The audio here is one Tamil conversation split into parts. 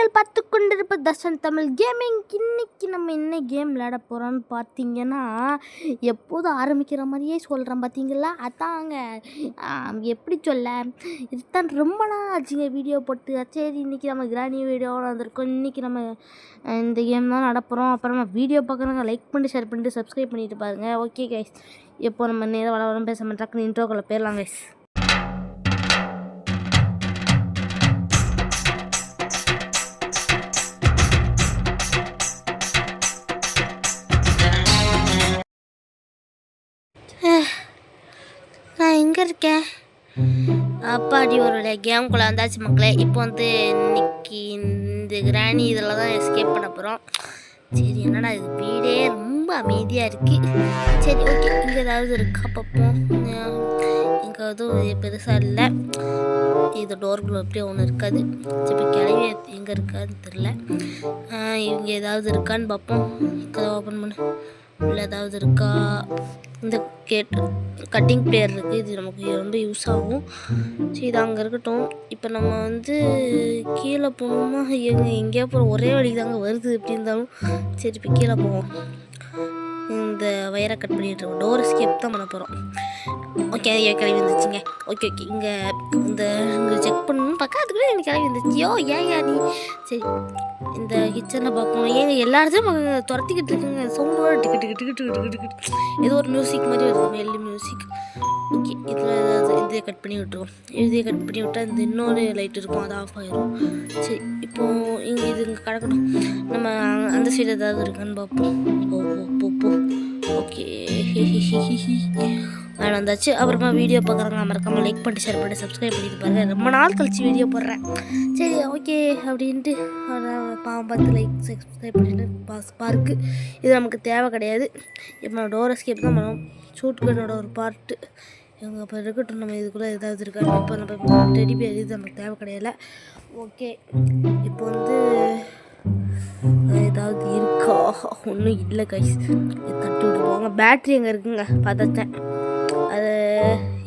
நீங்கள் பார்த்து கொண்டிருப்பது தர்ஷன் தமிழ் கேமிங். இன்னைக்கு நம்ம என்ன கேம் விளையாட போகிறோன்னு பார்த்தீங்கன்னா, எப்போதும் ஆரம்பிக்கிற மாதிரியே சொல்கிறேன் பார்த்தீங்களா, அதாங்க. எப்படி சொல்ல, இதுதான் ரொம்ப நாள் ஆச்சுங்க வீடியோ போட்டு. சரி, இன்றைக்கி நம்ம கிராணி வீடியோவில் வந்திருக்கோம். இன்றைக்கி நம்ம இந்த கேம் தான் நடப்புகிறோம். அப்புறமா வீடியோ பார்க்குறவங்க லைக் பண்ணிட்டு ஷேர் பண்ணிட்டு சப்ஸ்கிரைப் பண்ணிட்டு பாருங்கள். ஓகே கைஸ், எப்போ நம்ம நேரம் வளவரம் பேச மாட்டாக்குன்னு இன்ட்ரோக்குள்ளே போயிடலாம் கைஸ். நான் எங்கே இருக்கேன்? அப்பாடி ஒரு கேம்குள்ளே வந்தாச்சு மக்களே. இப்போ வந்து இன்னைக்கு இந்த கிராணி இதில் தான் எஸ்கேப் பண்ண போகிறோம். சரி, என்னடா இது வீடே ரொம்ப அமைதியாக இருக்குது. சரி, ஓகே, இங்கே ஏதாவது இருக்கா பார்ப்போம். இங்கே எதுவும் பெருசாக இல்லை. இது டோர்குள்ள அப்படியே ஒன்று இருக்காது. சரி, இப்போ கிளவி எங்கே இருக்காதுன்னு தெரில. இங்கே ஏதாவது இருக்கான்னு பார்ப்போம். கதை ஓப்பன் பண்ணு. இல்லை ஏதாவது இருக்கா? இந்த கட்டிங் பிளேயர் இருக்குது. இது நமக்கு ரொம்ப யூஸ் ஆகும். சரி, இது அங்கே இருக்கட்டும். இப்போ நம்ம வந்து கீழே போகணுமா? எங்கேயா போகிறோம்? ஒரே வழி தாங்க வருது எப்படி இருந்தாலும். சரி, இப்போ கீழே போவோம். இந்த வயரை கட் பண்ணிட்டு இருக்கோம். டோர் எஸ்கேப் தான் பண்ண போகிறோம். ஓகே, கிளவி வந்துச்சுங்க. ஓகே, இங்கே இங்கே செக் பண்ணணும்னு பார்க்க அதுக்குள்ளே எனக்கு கிளவி வந்துச்சியோ. ஏன் நீ? சரி, இந்த கிச்சனில் பார்க்கணும். ஏங்க எல்லா இடத்தையும் துரத்திக்கிட்டு இருக்குங்க. சவுண்டோட டிக்கெட்டு ஏதோ ஒரு மியூசிக் மாதிரி வருது, மெல்லி மியூசிக். ஓகே, இதில் ஏதாவது இதையை கட் பண்ணி விட்டுருவோம். இதையை கட் பண்ணி விட்டால் இந்த இன்னொரு லைட் இருக்கும், அது ஆஃப் ஆகிரும். சரி, இப்போது இது இங்கே கிடக்கணும். நம்ம அந்த சைடு ஏதாவது இருக்கான்னு பார்ப்போம். போ. ஓகே, நான் வந்தாச்சு. அப்புறமா வீடியோ பார்க்குறாங்க மறக்காமல் லைக் பண்ணிட்டு ஷேர் பண்ணிட்டு சப்ஸ்கிரைப் பண்ணிட்டு பாருங்கள். ரொம்ப நாள் கழிச்சு வீடியோ போடுறேன். சரி, ஓகே அப்படின்ட்டு பாவம் பார்த்து லைக் சப்ஸ்கிரைப் பண்ணிட்டு பார்க்கு. இது நமக்கு தேவை கிடையாது. இப்போ நம்ம டோர் எஸ்கேப் தான் பண்ணுவோம். ஷூட்கனோட ஒரு பார்ட்டு இவங்க இப்போ இருக்கட்டும். நம்ம இதுக்குள்ளே ஏதாவது இருக்காது. இப்போ நம்ம டெடி பேர் இது நமக்கு தேவை கிடையாது. ஓகே, இப்போ வந்து ஏதாவது இருக்கா? ஒன்றும் இல்லை கைஸ். இது தட்டி விட்டுருவாங்க. பேட்ரி எங்கே இருக்குங்க பார்த்தாச்சேன். அது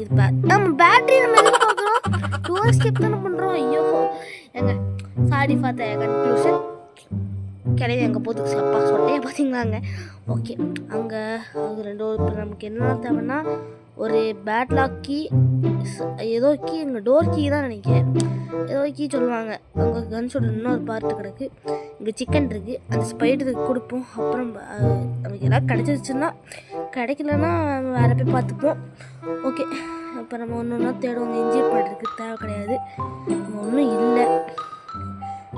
இது நம்ம பேட்ரி நம்ம எதுக்கு பார்க்குறோம்? டோர் எஸ்கேப் தானே பண்ணுறோம். ஐயோ எங்க சாரி ஃபார் த கன்ஃபியூஷன். கிளவி அங்கே போகுது. அப்பா சொட்டையை பார்த்தீங்களாங்க. ஓகே, அங்கே அது ரெண்டு இப்போ நமக்கு என்ன தேவைன்னா ஒரு பேட்லாக் கீ, ஏதோ கீ, எங்கள் டோர் கீ தான் நினைக்கிறேன். ஏதோ கீ சொல்லுவாங்க. அங்கே கன்ஸோட இன்னொரு பார்ட்டு கிடக்கு. இங்கே சிக்கன் இருக்குது, அந்த ஸ்பைடருக்கு கொடுப்போம். அப்புறம் நமக்கு எல்லாம் கிடச்சிருச்சுன்னா, கிடைக்கலன்னா வேறு போய் பார்த்துப்போம். ஓகே, இப்போ நம்ம ஒன்று ஒன்றா தேடுவோம். இன்ஜின் பண்ணுறதுக்கு தேவை கிடையாது. ஒன்றும் இல்லை.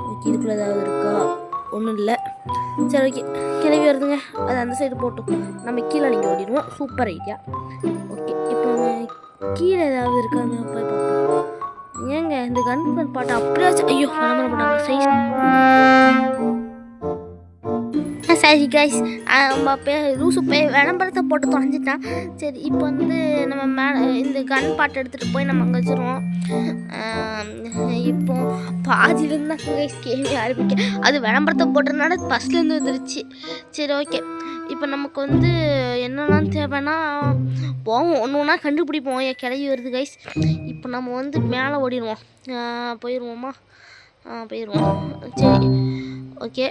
ஓகே, இதுக்குள்ளே ஏதாவது இருக்கா? ஒன்றும் இல்லை. சரி, ஓகே, கிளவி வருதுங்க. அது அந்த சைடு போட்டோம். நம்ம கீழே நீங்கள் ஓடிடுவோம். Super idea. ஓகே, இப்போ கீழே ஏதாவது இருக்கான்னு போய் பார்ப்போம். ஏங்க இந்த கன் பாட்டு அப்படியாச்சும் ஐயோ நம்ம போட்டாங்க. சரி கைஸ், லூசு போய் விளம்பரத்தை போட்டு தொலைஞ்சிட்டான். சரி, இப்போ வந்து நம்ம இந்த கன் பாட்டு எடுத்துகிட்டு போய் நம்ம அங்கே வச்சுருவோம். இப்போ பாதியிலேருந்து தான் கைஸ் கேள்வி ஆரம்பிக்க. அது விளம்பரத்தை போட்டதுனால ஃபஸ்ட்லேருந்து வந்துருச்சு. சரி, ஓகே, இப்போ நமக்கு வந்து என்னென்னா தேவைன்னா போவோம். ஒன்று ஒன்றா கண்டுபிடிப்போம். கிளவி வருது கைஸ். இப்போ நம்ம வந்து மேலே ஓடிடுவோம். போயிடுவோமா? போயிடுவோம். சரி, ஓகே,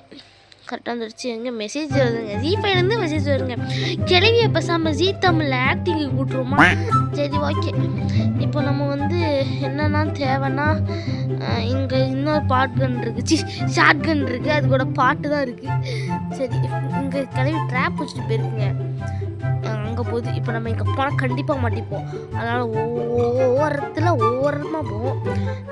கரெக்டாக வந்துடுச்சு. எங்கே மெசேஜ் வருதுங்க. ஜிபேலேருந்து மெசேஜ் வருங்க. கிளவியை பேசாமல் ஜி தமிழில் ஆக்டிங்கு கூட்டுருவோமா? சரி, ஓகே, இப்போ நம்ம வந்து என்னென்னா தேவைன்னா இங்கே இன்னொரு பாட் கன் இருக்குது, ஷார்ட் கன் இருக்குது. அது கூட பாட்டு தான் இருக்குது. சரி, இங்கே கிளவி ட்ராப் வச்சுட்டு போயிருக்குங்க. அங்கே போகுது. இப்போ நம்ம இங்கே போனால் கண்டிப்பாக மாட்டிப்போம். அதனால் ஒவ்வொருமாக போவோம்.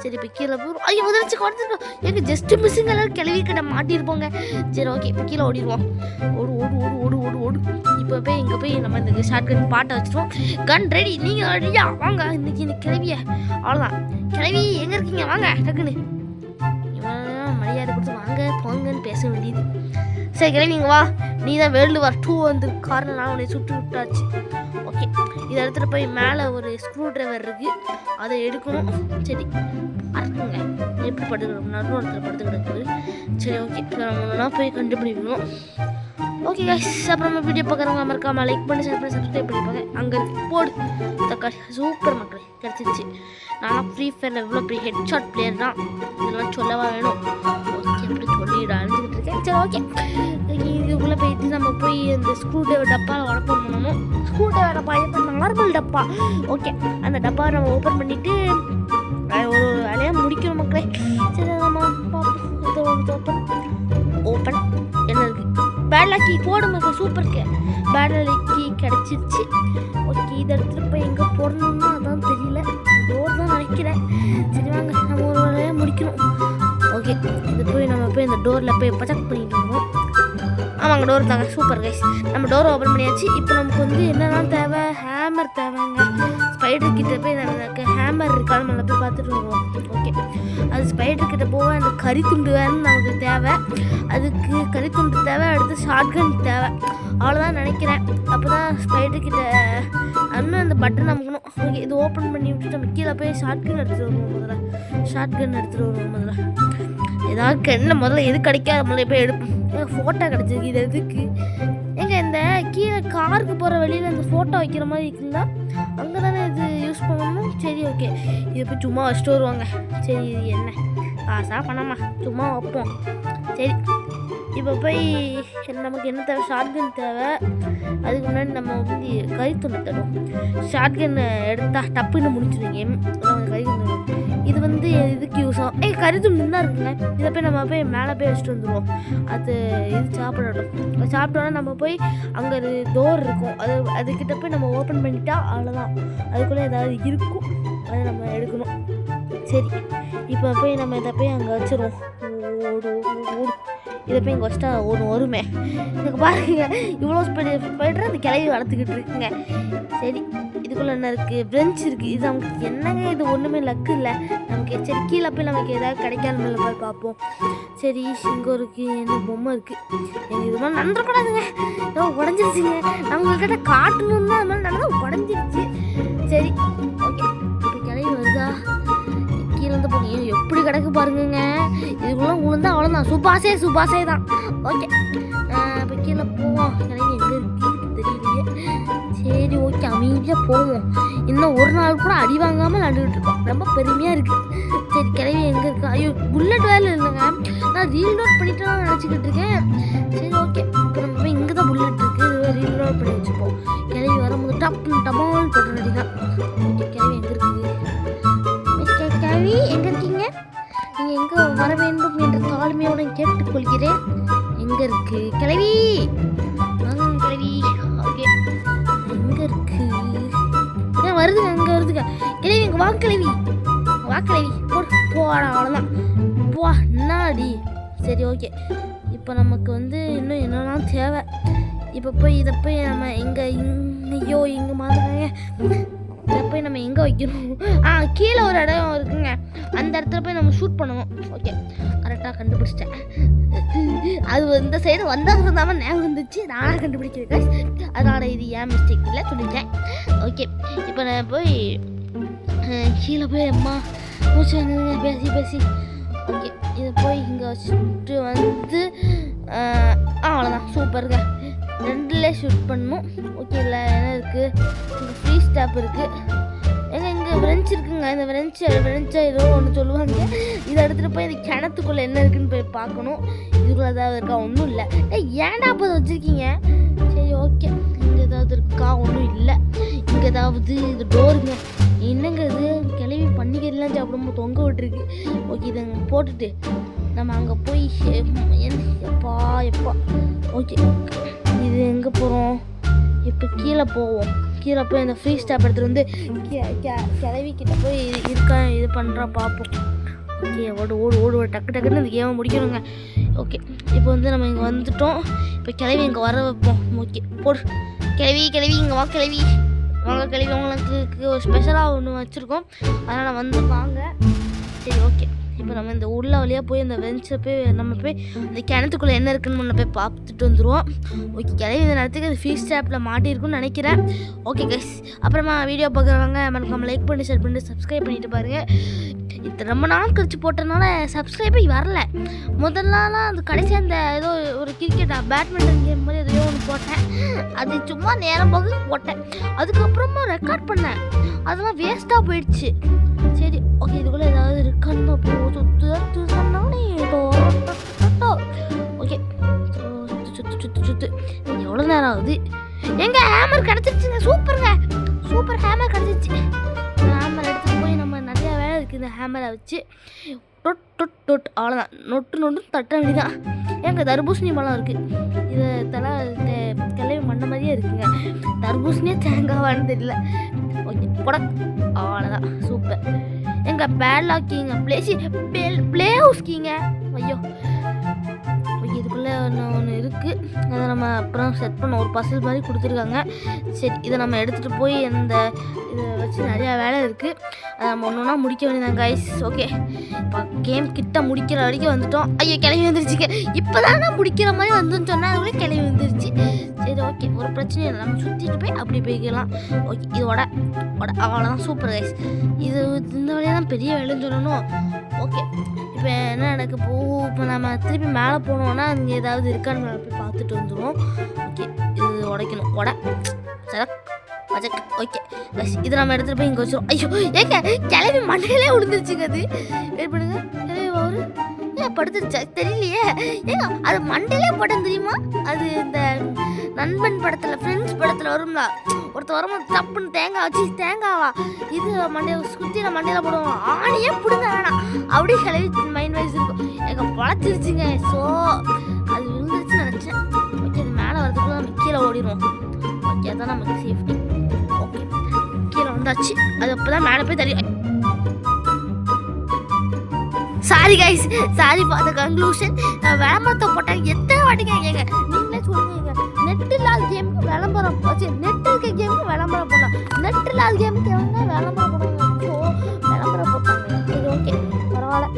சரி, இப்போ கீழே போயிடும். ஐயோ வந்துருச்சு, குறைச்சிருக்கோம். எங்கள் ஜஸ்ட்டு மிஸ்ஸுங்க எல்லோரும் கிளவி கிட்ட மாட்டியிருப்போங்க. சரி, ஓகே, இப்போ கீழே ஓடிடுவோம். ஓடு. இப்போ இங்கே போய் நம்ம இந்த ஷார்ட் கன் பாட்டை வச்சுருவோம். கன் ரெடி. நீங்கள் ரெடியா? வாங்க, இன்னைக்கு கிளவிய அவ்வளோதான். கிளவி எங்கே இருக்கீங்க? வாங்க டக்குன்னு. மரியாதை கொடுத்து வாங்க போங்கன்னு பேச வேண்டியது. சரி கிளவி, நீங்கள் வா. நீ தான் வேர்ல்டு வார் 2 வந்து காரணம் நான் உன்னை சுட்டு விட்டாச்சு. ஓகே, இதை எடுத்துகிட்டு போய் மேலே ஒரு ஸ்க்ரூ ட்ரைவர் இருக்குது, அதை எடுக்கணும். சரி, பார்க்குங்க எப்படி படுக்கணும். நடு இடத்துல படுத்து கிடக்குது. சரி, ஓகே, நம்ம போய் கண்டுபிடிக்கணும். ஓகே கைஸ், அப்புறம் நம்ம வீடியோ பார்க்குறவங்க மறக்காமல் லைக் பண்ணி ஷேர் பண்ணி சப்ஸ்கிரைப் பண்ணிப்பாங்க. அங்கே இருக்குது போடு தக்காளி. சூப்பர் மக்களே, கிடச்சிருச்சு. நானும் ஃப்ரீ ஃபயரில் எவ்வளோ பெரிய ஹெட் ஷாட் பிளேயர் தான், இதெல்லாம் சொல்லவா வேணும். ஓகே சரி ஓகே. இதுக்குள்ளே போயிட்டு நம்ம போய் அந்த ஸ்க்ரூ ட்ரைவர் டப்பாவில் ஓப்பன் பண்ணணும். ஸ்க்ரூ ட்ரைவர் டப்பா இப்போ நார்மல் டப்பா. ஓகே, அந்த டப்பாவை நம்ம ஓப்பன் பண்ணிவிட்டு ஒரு வேலையாக முடிக்கணும் மக்களே. சரி நம்ம பார்ப்போம். ஓப்பன் என்ன இருக்குது? பேட் லக்கி கோடு மக்கள் சூப்பருக்கு. பேட் லக்கி கிடச்சிருச்சு. ஓகே, இதை எடுத்துகிட்டு போய் எங்கே போடணும்னா அதான் தெரியல. டோர் தான் நினைக்கிறேன். சரி வாங்க நம்ம ஒரு வேலையாக முடிக்கணும். ஓகே, இது போய் நம்ம போய் இந்த டோரில் போய் பச்சக் பண்ணிட்டு இருக்கோம். ஆமாங்க, டோர் தாங்க. சூப்பர் கைஸ், நம்ம டோரை ஓப்பன் பண்ணியாச்சு. இப்போ நமக்கு வந்து என்னெல்லாம் தேவை? ஹேமர் தேவைங்க. ஸ்பைடர் கிட்ட போய் நமக்கு ஹேமர் இருக்கான்னு நம்ம போய் பார்த்துட்டு வருவோம். ஓகே, அது ஸ்பைடர் கிட்ட போக அந்த கறித்துண்டு வேணும்னு நமக்கு தேவை. அதுக்கு கறித்துண்டு தேவை. அடுத்து ஷார்ட்கன் தேவை. அவ்வளோதான் நினைக்கிறேன். அப்போ தான் ஸ்பைடர் கிட்ட இன்னும் அந்த பட்டன் அமுக்கணும். ஓகே, இது ஓப்பன் பண்ணி விட்டுட்டு நம்ம கீழே போய் ஷார்ட்கன் எடுத்துகிட்டு வருவோம். முதல்ல ஏதாவது கண்ணில் முதல்ல எது கிடைக்காத முதல்ல போய் எடுப்போம். ஃபோட்டோ கிடச்சிருக்கு. இது எதுக்கு எங்க இந்த கீழே காருக்கு போகிற வெளியில் இந்த ஃபோட்டோ வைக்கிற மாதிரி இருக்குங்களா? அங்கே தானே இது யூஸ் பண்ணணும். சரி ஓகே, இதை போய் சும்மா வச்சுட்டு வருவாங்க. சரி, இது என்ன காசா பணமா? சும்மா வைப்போம். சரி, இப்போ போய் நமக்கு என்ன தேவை? ஷார்ட்கன் தேவை. அதுக்கு முன்னாடி நம்ம வந்து கறித்துண்டு தரும். ஷார்ட்கன் எடுத்தால் டப்புன்னு முடிச்சிருங்க. கறித்துண்டு இது வந்து இதுக்கு யூஸ் ஆகும். கறித்துண்டு தான் இருக்குங்க. இதை போய் நம்ம போய் மேலே போய் வச்சுட்டு வந்துடுவோம். அது இது சாப்பிட்டோன்னா நம்ம போய் அங்கே ஒரு டோர் இருக்கும். அதுக்கிட்ட போய் நம்ம ஓப்பன் பண்ணிட்டா அவ்வளோதான். அதுக்குள்ளே ஏதாவது இருக்கும், அதை நம்ம எடுக்கணும். சரி, இப்போ போய் நம்ம இதை போய் அங்கே வச்சுருவோம். இதை போய் இங்கே வச்சுட்டா ஒன்று வருமே. இதுக்கு பாருங்க, இவ்வளோ ஸ்பைடர் அந்த கிளவி வளர்த்துக்கிட்டு இருக்குங்க. சரி, இதுக்குள்ளே என்ன இருக்குது? பிரெஞ்ச் இருக்குது. இது நமக்கு என்னங்க, இது ஒன்றுமே லக்கு இல்லை நமக்கு. சரி, கீழே போய் நமக்கு ஏதாவது கிடைக்காத மாதிரி பார்ப்போம். சரி, இங்கே ஒரு என்ன பொம்மை இருக்குது. எனக்கு இது மாதிரி நடந்துடக்கூடாதுங்க. ஏதோ உடஞ்சிருச்சுங்க. நான் உங்கள்கிட்ட காட்டணுன்னு தான் அது மாதிரி நடந்தால் உடஞ்சிருச்சு. சரி ஓகே, இப்போ கிளவி வருதா? கீழே வந்து போனீங்க எப்படி கிடக்கு பாருங்க. இதுக்குள்ள உளுந்தா அவ்வளோதான். சுபாசே தான். ஓகே, இப்போ கீழே போவோம். கிளவி எங்கே இருக்குன்னு தெரியலையே. சரி ஓகே, அமைதியாக போவோம். இன்னும் ஒரு நாள் கூட அடி வாங்காமல் விளாண்டுக்கிட்டு இருக்கோம். ரொம்ப பெருமையாக இருக்குது. சரி, கிளவி எங்கே இருக்கு? ஐயோ, புல்லட் வேலை இல்லைங்க. நான் ரீலோட் பண்ணிட்டு தான் நினச்சிக்கிட்டு இருக்கேன். சரி ஓகே, இப்போ நம்ம போய் இங்கே தான் புல்லட் இருக்குது. ரீலோட் பண்ணி வச்சுப்போம். கிளவி வரும்போது டமால் போட்டு நடிதான். ஓகே, கிளவி எங்கே இருக்குது? கிளவி எங்கே இருக்கீங்க? நீங்கள் எங்கே வர வேண்டும் என்று தாழ்மையோடு கேட்டுக்கொள்கிறேன். எங்கே இருக்கு கிளவி? வாங்க கிளவி. ஓகே, எங்கே இருக்கு? ஏன் வருதுங்க? அங்கே வருதுங்க கிளவி. எங்கே வா கிளவி. போடா, அவ்வளோதான். போ என்னாடி. சரி ஓகே, இப்போ நமக்கு வந்து இன்னும் என்னெல்லாம் தேவை? இப்போ போய் இதை போய் நம்ம எங்கே இங்கே மாதிரி இதை போய் நம்ம எங்கே வைக்கணும்? கீழே ஒரு இடம் இருக்குங்க. அந்த இடத்துல போய் நம்ம ஷூட் பண்ணுவோம். ஓகே, கரெக்டாக கண்டுபிடிச்சிட்டேன். அது இந்த சைடு வந்தால் இருந்தாமல் ஞாபகம் வந்துச்சு. நானாக கண்டுபிடிக்கிறேன். அதனால் இது ஏன் மிஸ்டேக் இல்லை சொல்லிட்டேன். ஓகே, இப்போ நான் போய் கீழே போய் அம்மா மூச்சு பேசி ஓகே, இதை போய் இங்கே வச்சுட்டு வந்து அவ்வளோதான். சூப்பருங்க. ரெண்டுலே ஷூட் பண்ணணும். ஓகே, இல்லை என்ன இருக்குது? இங்கே ஃப்ரீ ஸ்டாப் இருக்குது. இங்கே ஃப்ரெஞ்ச் இருக்குங்க. இந்த ஃப்ரெஞ்சை ஏதோ ஒன்று சொல்லுவாங்க. இதை எடுத்துகிட்டு போய் இந்த கிணத்துக்குள்ளே என்ன இருக்குதுன்னு போய் பார்க்கணும். இதுக்குள்ளே ஏதாவது இருக்கா? ஒன்றும் இல்லை. ஏன்டா அப்போ அதை வச்சுருக்கீங்க? சரி ஓகே, இங்கே ஏதாவது இருக்கா? ஒன்றும் இல்லை. இங்கே ஏதாவது இது டோருங்க. என்னங்க இது? கிளவி பன்னிக்கறிலாம் சாப்பிடும்போது தொங்க விட்டுருக்கு. ஓகே, இதை போட்டுட்டு நம்ம அங்கே போய் எப்பா ஓகே, இது எங்கே போகிறோம்? இப்போ கீழே போவோம். கீழே போய் அந்த ஃப்ரீ ஸ்டாப் எடுத்துகிட்டு வந்து கிளவிக்கிட்ட போய் இருக்கா இது பண்ணுறா பார்ப்போம். ஓகே, ஓடு டக்குன்னு இந்த கேமை முடிக்கணுங்க. ஓகே, இப்போ வந்து நம்ம இங்கே வந்துட்டோம். இப்போ கிளவி இங்கே வர வைப்போம். ஓகே, போடு கிளவி இங்கே வா கிளவி. வாங்க கிளவி, உங்களுக்கு ஒரு ஸ்பெஷலாக ஒன்று வச்சுருக்கோம். அதனால் வந்து வாங்க. சரி ஓகே, இப்போ நம்ம இந்த உள்ள வழியாக போய் அந்த வெஞ்சை போய் நம்ம போய் அந்த கிணத்துக்குள்ளே என்ன இருக்குன்னு முன்ன போய் பார்த்துட்டு வந்துடுவோம். ஓகே, கிளவி இந்த நேரத்துக்கு அது ஃபீஸ் ஸ்டாப்பில் மாட்டியிருக்குன்னு நினைக்கிறேன். ஓகே கைஸ், அப்புறமா வீடியோ பார்க்குறவங்க மறக்காம லைக் பண்ணி ஷேர் பண்ணி சப்ஸ்கிரைப் பண்ணிட்டு பாருங்கள். இது ரொம்ப நாள் கழிச்சு போட்டதுனால சப்ஸ்கிரைபே வரல. முதல்லாம் அது கடைசியாக அந்த ஏதோ ஒரு பேட்மிண்டன் கேம் மாதிரி எதையோ ஒன்று போட்டேன். அது சும்மா நேரம் போக போட்டேன். அதுக்கப்புறமா ரெக்கார்ட் பண்ணேன். அதெல்லாம் வேஸ்ட்டாக போயிடுச்சு. சரி ஓகே, இதுக்குள்ளே ஏதாவது இருக்கான்னு ஓகே, கொடுத்து எவ்வளோ நேரம் ஆகுது. எங்கள் ஹேமர் கிடச்சிருச்சுங்க. சூப்பர் ஹேமர் கிடச்சிருச்சு. ஹேமர் எடுத்துகிட்டு போய் நம்ம நிறையா வேலை இருக்குது இந்த ஹேமரை வச்சு. டொட் அவ்வளோதான். நொட்டு தட்ட வேண்டிதான். எங்கள் தர்பூசணி பழம் இருக்குது. இதை கிளவி மண்ண மாதிரியே இருக்குங்க. தர்பூசணியே தேங்காவான்னு தெரியல. ஓகே புடக் அவ்வளோதான். சூப்பர். எங்கள் பேட்லாக்கிங்க ப்ளே ஹவுஸ்கிங்க. ஐயோ இதுக்குள்ளே ஒன்று இருக்குது. அதை நம்ம அப்புறம் செட் பண்ண ஒரு பசில் மாதிரி கொடுத்துருக்காங்க. சரி இதை நம்ம எடுத்துகிட்டு போய் இதை வச்சு நிறையா வேலை இருக்குது. அதை நம்ம ஒன்று முடிக்க வேண்டியதான் கைஸ். ஓகே இப்போ கேம் கிட்ட முடிக்கிற வரைக்கும் வந்துட்டோம். ஐயோ கிளம்பி வந்துருச்சுங்க. இப்போ தான் முடிக்கிற மாதிரி வந்துன்னு சொன்னால் அதுக்குள்ளே கிளம்பி வந்துருச்சு. சரி ஓகே ஒரு பிரச்சனையும் இல்லை. நம்ம சுற்றிட்டு போய் அப்படி போய்க்கலாம். ஓகே இது அவ்வளோதான். Super guys. இந்த வழியாக தான் பெரிய வேலைன்னு சொல்லணும். ஓகே இப்போ என்ன நடக்க இப்போ நம்ம திருப்பி மேலே போனோன்னா அங்கே ஏதாவது இருக்கான்னு மேலே போய் பார்த்துட்டு வந்துடுவோம். ஓகே இது உடைக்கணும். ஓகே இது நம்ம எடுத்துகிட்டு போய் இங்கே வச்சிடும். ஐயோ ஏங்க கிளம்பி மண்டையிலே விழுந்துருச்சுங்க. அது வெயிட் பண்ணுங்க. கிளம்பி ஒரு படுத்துருச்சா தெரியலையே. ஏங்க அது மண்டையிலே படம் தெரியுமா? அது இந்த நண்பன் படத்தில் ஃப்ரெண்ட்ஸ் படத்தில் வரும்ல, ஒருத்தர் வரும்போது தப்புன்னு தேங்காவா இது மண்டையை சுற்றியில் மண்டையில் போடுவோம். ஆணியே பிடுங்க வேணாம் அப்படி கிளவி மைண்ட் வைஸ் இருக்கும். எங்க பழச்சிருச்சுங்க. ஸோ அது விழுந்துருச்சுன்னு நினச்சேன். ஓகே அது மேலே வரதுக்குள்ள நம்ம கீழே ஓடிடுவோம். ஓகே அதான் நமக்கு சேஃப்டி. ஓகே கீழே வந்தாச்சு. அது அப்போ தான் மேலே போய் தெரியும். Sorry guys, sorry for the conclusion. விளம்பரத்தை போட்டாங்க எத்தனை வாட்டிங்க கேங்க. நீங்களே சொல்லுங்க. நெட் இல்லாத கேமுக்கு விளம்பரம் போச்சு, நெட் இருக்க கேமுக்கு விளம்பரம் போடலாம். நெட் இல்லாத கேமுக்கு எவங்க விளம்பரம் போடுவாங்க. ஸோ விளம்பரம் போட்டாங்க. சரி ஓகே பரவாயில்ல.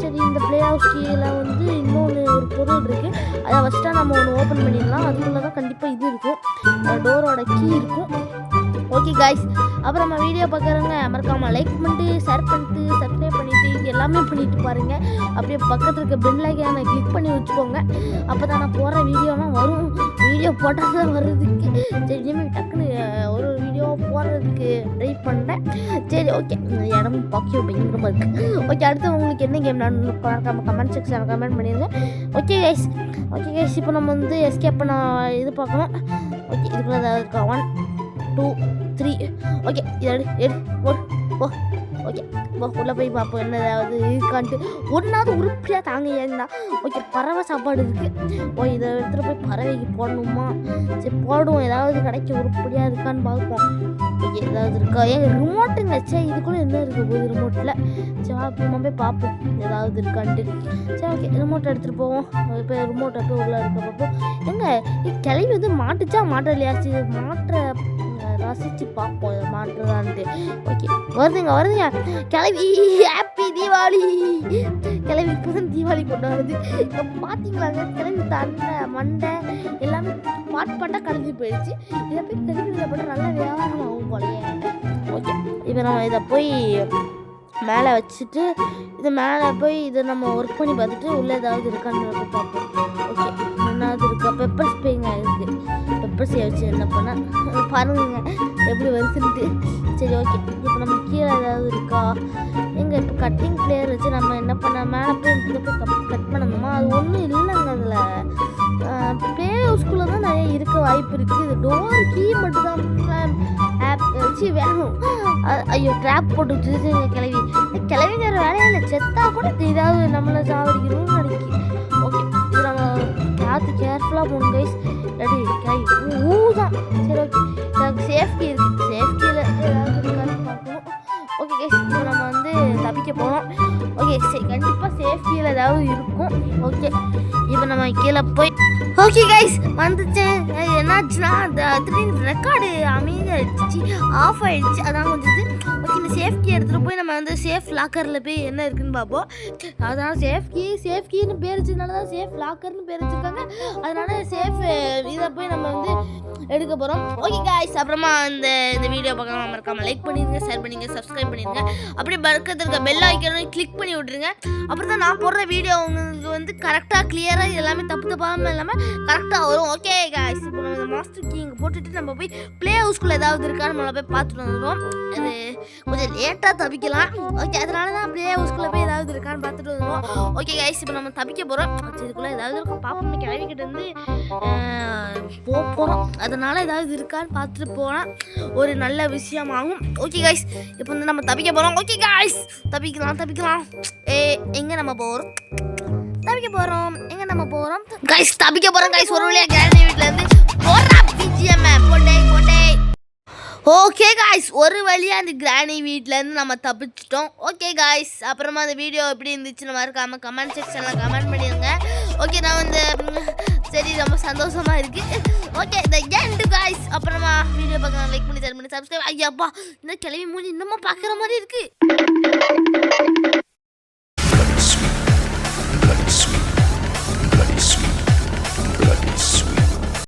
சரி இந்த ப்ளே ஹவுஸ் கீழே வந்து இன்னொன்று ஒரு பொருள் இருக்குது. அதை வச்சுட்டா நம்ம ஒன்று ஓப்பன் பண்ணிடலாம். அதுக்குள்ளே தான் கண்டிப்பாக இது இருக்கும், டோரோட கீ இருக்கும். ஓகே கைஸ், அப்புறம் நம்ம வீடியோ பார்க்குறவங்க மறக்காமல் லைக் பண்ணிட்டு ஷேர் பண்ணிட்டு சப்ஸ்கிரைப் பண்ணிவிட்டு எல்லாமே பண்ணிட்டு பாருங்கள். அப்படியே பக்கத்தில் இருக்க பெல் ஐக்கானை கிளிக் பண்ணி வச்சுக்கோங்க. அப்போ தான் நான் போகிற வீடியோலாம் வரும். வீடியோ போட்டால் தான் வர்றதுக்கு சரி இனிமேல் டக்குன்னு ஒரு வீடியோ போடுறதுக்கு ட்ரை பண்ணுறேன். சரி ஓகே இடம் பாக்கியம் பயங்கரமாக இருக்குது. ஓகே அடுத்து உங்களுக்கு என்ன கேம் நான் பார்க்காம கமெண்ட் செக்ஷனில் கமெண்ட் பண்ணிடுங்க. ஓகே கைஸ் இப்போ நம்ம வந்து எஸ்கேப் பண்ண இது பார்க்கணும். ஓகே இதுக்குள்ள ஏதாவது இருக்கா? 1 2 3 ஓகே எடு ஓகே உள்ளே போய் பார்ப்போம் என்ன ஏதாவது இருக்கான்ட்டு. ஒன்றாவது உருப்படியாக தாங்க ஏன்னா. ஓகே பறவை சாப்பாடு இருக்குது. இதை எடுத்துகிட்டு போய் பறவைக்கு போடணுமா? சரி போடுவோம். ஏதாவது கிடைக்க உருப்படியாக இருக்கான்னு பார்ப்போம். ஓகே ஏதாவது இருக்கா? ரிமோட்டுங்க. சரி இதுக்குள்ளே என்ன இருக்குது போகுது ரிமோட்டில்? சரி அப்புறமா போய் பார்ப்போம் ஏதாவது இருக்கான்ட்டு. சரி ஓகே ரிமோட்டை எடுத்துகிட்டு போவோம். இப்போ ரிமோட்டை போய் உள்ளே இருக்க பார்ப்போம். கிளவி வந்து மாட்டுச்சா மாட்டலையா? சரி மாற்ற ரசிச்சு பார்ப்போம் இதை மாற்றுதான்ட்டு. ஓகே வருதுங்க கிளவி. ஹாப்பி தீபாவளி. கிளவி இப்போதான் தீபாவளி கொண்டு வருது. இப்போ பார்த்தீங்களாங்க கிளவி தண்டை மண்டை எல்லாமே பாட்டாக கலந்து போயிடுச்சு. இதை போய் கழிவுகளை போட்டு நல்லா வியாபாரம் ஆகும் போலையே. ஓகே இப்போ நம்ம இதை போய் மேலே வச்சுட்டு இது மேலே போய் இதை நம்ம ஒர்க் பண்ணி பார்த்துட்டு உள்ளே ஏதாவது இருக்கான்னு பார்ப்போம். ஓகே என்னது இருக்கா? பெப்பர் ஸ்ப்ரேங்க இருக்குது. பெப்பர் ஸ்ப்ரே வச்சு என்ன பண்ணால் பாருங்க எப்படி வருதுன்ட்டு. சரி ஓகே இப்போ நம்ம கீழே ஏதாவது இருக்கா? இப்போ கட்டிங் பிளேயர் வச்சு நம்ம என்ன பண்ண மேலே போய் இந்த போய் கட் பண்ணணுமா? அது ஒன்றும் இல்லைங்க. அதில் ப்ளே ஹவுஸ்குள்ளே தான் நிறைய இருக்க வாய்ப்பு இருக்குது. இது டோர் கீ மட்டும்தான் ஆப் வச்சு வேணும். ஐயோ ட்ராப் போட்டு வச்சுருச்சுங்க கிளவிங்கிற வேலையில் செத்தா கூட ஏதாவது நம்மளை சாவடிக்கணும்னு நினைக்கி. ஓகே இது நம்ம பார்த்து கேர்ஃபுல்லாக போகணும் கைஸ். ரெடி கிளவி தான். சரி ஓகே எனக்கு சேஃப்டி இருக்குது. சேஃப்டியில் ஏதாவது இருக்கான்னு பார்க்கணும். ஓகே கைஸ் இப்போ நம்ம வந்து தப்பிக்க போகிறோம். ஓகே சரி கண்டிப்பாக சேஃப்டியில் ஏதாவது இருக்கும். ஓகே இப்போ நம்ம கீழே போய் ஓகே கைஸ் வந்துச்சேன். என்னாச்சுன்னா அந்த திடீர்னு ரெக்கார்டு அமைதியாகிடுச்சு, ஆஃப் ஆகிடுச்சு. அதான் கொஞ்சம் ஓகே இந்த சேஃப்டி எடுத்துகிட்டு போய் நம்ம வந்து சேஃப் லாக்கரில் போய் என்ன இருக்குதுன்னு பார்ப்போம். அதனால் சேஃப்கின்னு பேர் வச்சதுனால தான் சேஃப் லாக்கர்னு பேர் வச்சுருக்காங்க. அதனால் சேஃப் இதை போய் நம்ம வந்து எடுக்க போகிறோம். ஓகே கைஸ் அப்புறமா இந்த வீடியோ பார்க்காம மறக்காமல் லைக் பண்ணிடுங்க, ஷேர் பண்ணிடுங்க, சப்ஸ்கிரைப் பண்ணிடுங்க. அப்படியே பக்கத்தில் இருக்க பெல் ஐக்கானை கிளிக் பண்ணி விட்ருங்க. அப்புறம் தான் நான் போடுற வீடியோ உங்களுக்கு வந்து கரெக்டாக கிளியராக எல்லாமே தப்பாமல் இல்லாமல் கரெக்டாக வரும். ஓகே கைஸ் இப்போ நம்ம மாஸ்டர் கீ இங்கே போட்டுட்டு நம்ம போய் ப்ளே ஹவுஸ்குள்ளே ஏதாவது இருக்கான்னு நம்மளை போய் பார்த்துட்டு வந்துடுவோம். அது கொஞ்சம் கொஞ்சம் லேட்டாக தப்பிக்கலாம். ஓகே, அதனால தான் அப்படியே ஹவுஸ்குள்ளே போய் ஏதாவது இருக்கான்னு பார்த்துட்டு வருவோம். ஓகே கைஸ், இப்போ நம்ம தப்பிக்க போகிறோம். இதுக்குள்ளே ஏதாவது இருக்கும் பாப்போம். கிளவிக்கிட்ட இருந்து போகிறோம். அதனால் ஏதாவது இருக்கான்னு பார்த்துட்டு போனால் ஒரு நல்ல விஷயமாகும். ஓகே கைஸ், இப்போ வந்து நம்ம தப்பிக்க போகிறோம். ஓகே கைஸ், தப்பிக்கலாம். எங்கே நம்ம போகிறோம்? எங்கே நம்ம போகிறோம் கைஸ்? தப்பிக்க போகிறோம் கைஸ். ஒரு வழியாக கிராண்டி வீட்டிலேருந்து போடுறா பிஜிஎம் போட்டே. ஓகே காய்ஸ், ஒரு வழியாக அந்த கிராணி வீட்டிலேருந்து நம்ம தப்பிச்சிட்டோம். ஓகே காய்ஸ், அப்புறமா அந்த வீடியோ எப்படி இருந்துச்சுன்னு மறக்காமல் கமெண்ட் செக்ஷனில் கமெண்ட் பண்ணிடுங்க. ஓகே, நான் வந்து சரி ரொம்ப சந்தோஷமாக இருக்குது. ஓகே, இந்த எண்டு காய்ஸ். அப்புறமா வீடியோ பார்க்க லைக் பண்ணி ஷேர் பண்ணி சப்ஸ்கிரைப். ஐயாப்பா, இந்த கிளவி மூஞ்சி இன்னமும் பார்க்குற மாதிரி இருக்குது.